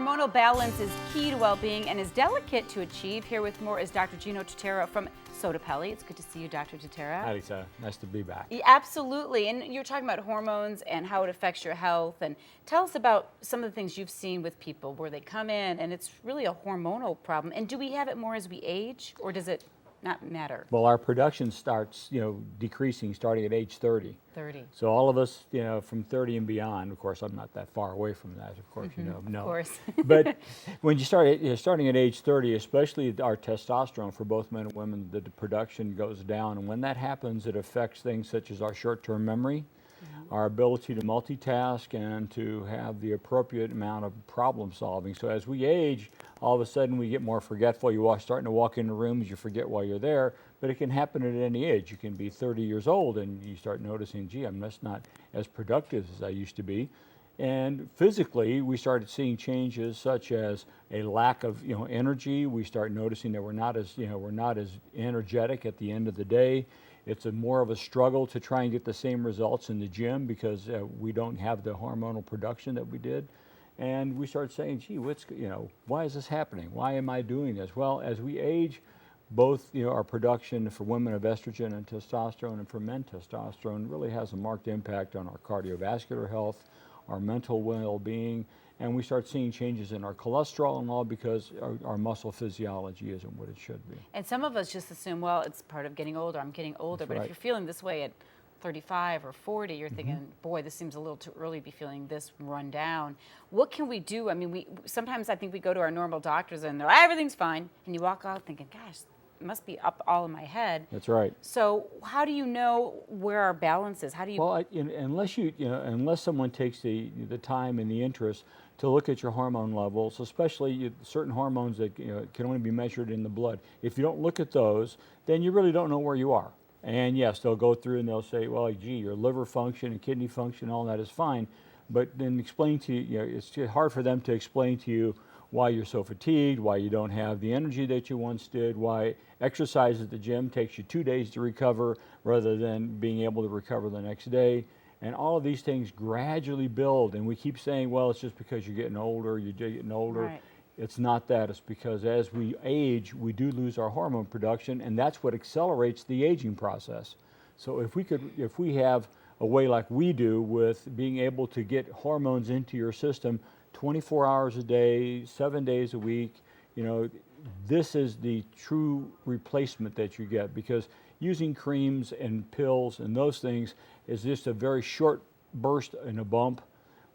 Hormonal balance is key to well-being and is delicate to achieve. Here with more is Dr. Gino Tutera from SottoPelle. It's good to see you, Dr. Tutera. Hi, Lisa. Nice to be back. Yeah, absolutely. And you're talking about hormones and how it affects your health. And tell us about some of the things you've seen with people where they come in and it's really a hormonal problem. And do we have it more as we age, or does it not matter? Well, our production starts, decreasing starting at age 30. 30. So all of us, from 30 and beyond, of course, I'm not that far away from that, of course, no. Of course. But when you start, starting at age 30, especially our testosterone for both men and women, the production goes down. And when that happens, it affects things such as our short-term memory, our ability to multitask, and to have the appropriate amount of problem solving. So as we age, all of a sudden we get more forgetful. You're starting to walk into rooms, you forget why you're there, but it can happen at any age. You can be 30 years old and you start noticing, gee, I'm just not as productive as I used to be. And physically, we started seeing changes such as a lack of energy. We start noticing that we're not as energetic at the end of the day. It's more of a struggle to try and get the same results in the gym because we don't have the hormonal production that we did. And we start saying, gee, why is this happening? Why am I doing this? Well, as we age, both our production for women of estrogen and testosterone, and for men testosterone, really has a marked impact on our cardiovascular health, our mental well-being, and we start seeing changes in our cholesterol and all because our muscle physiology isn't what it should be. And some of us just assume, well, it's part of getting older. I'm getting older. That's but right. If you're feeling this way at 35 or 40, you're thinking, boy, this seems a little too early to be feeling this run down. What can we do? I mean, sometimes I think we go to our normal doctors and they're, everything's fine. And you walk out thinking, gosh, it must be up all in my head. That's right. So how do you know where our balance is? How do you? Well, unless someone takes the time and the interest to look at your hormone levels, especially certain hormones that can only be measured in the blood. If you don't look at those, then you really don't know where you are. And yes, they'll go through and they'll say, well, gee, your liver function and kidney function, all that is fine. But then explain to you, it's hard for them to explain to you why you're so fatigued, why you don't have the energy that you once did, why exercise at the gym takes you 2 days to recover rather than being able to recover the next day. And all of these things gradually build, and we keep saying, well, it's just because you're getting older, Right. It's not that. It's because as we age, we do lose our hormone production, and that's what accelerates the aging process. So if we have a way like we do with being able to get hormones into your system 24 hours a day, 7 days a week, this is the true replacement that you get, because using creams and pills and those things is just a very short burst and a bump,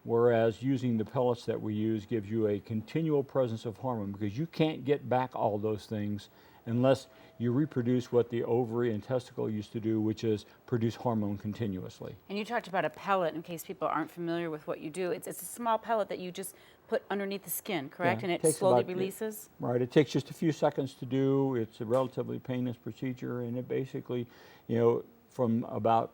whereas using the pellets that we use gives you a continual presence of hormone, because you can't get back all those things unless you reproduce what the ovary and testicle used to do, which is produce hormone continuously. And you talked about a pellet, in case people aren't familiar with what you do. It's a small pellet that you just put underneath the skin, correct? Yeah, and it slowly releases? Right. It takes just a few seconds to do. It's a relatively painless procedure, and it basically, from about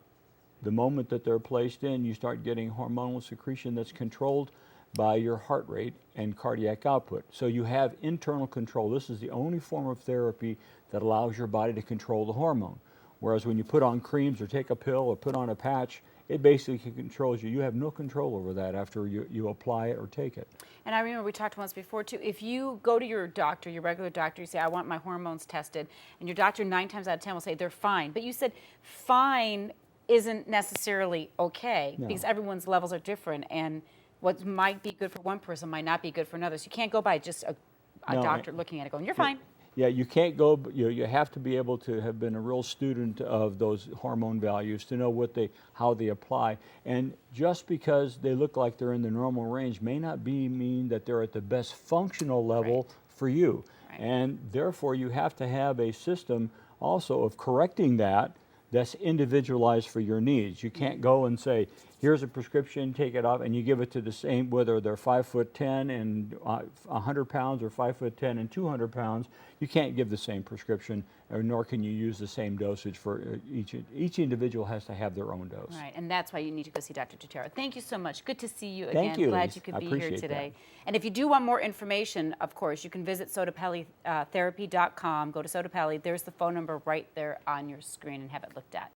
the moment that they're placed in, you start getting hormonal secretion that's controlled by your heart rate and cardiac output. So you have internal control. This is the only form of therapy that allows your body to control the hormone. Whereas when you put on creams or take a pill or put on a patch, it basically controls you. You have no control over that after you apply it or take it. And I remember we talked once before too, if you go to your doctor, your regular doctor, you say, I want my hormones tested, and your doctor 9 times out of 10 will say they're fine. But you said fine isn't necessarily okay, No. because everyone's levels are different, and what might be good for one person might not be good for another. So you can't go by just a No, doctor looking at it going, you're fine. Yeah, you can't go, you have to be able to have been a real student of those hormone values to know how they apply. And just because they look like they're in the normal range may not mean that they're at the best functional level for you. Right. And therefore you have to have a system also of correcting that's individualized for your needs. You can't go and say, here's a prescription, take it off, and you give it to the same, whether they're 5'10" and 100 pounds or 5'10" and 200 pounds. You can't give the same prescription, nor can you use the same dosage for each individual. Has to have their own dose. Right, and that's why you need to go see Dr. Tutera. Thank you so much. Good to see you again. Thank you, Glad Lise. you could I be here appreciate today. that. And if you do want more information, of course, you can visit SottoPelletherapy.com. Go to SottoPelle. There's the phone number right there on your screen, and have it looked at.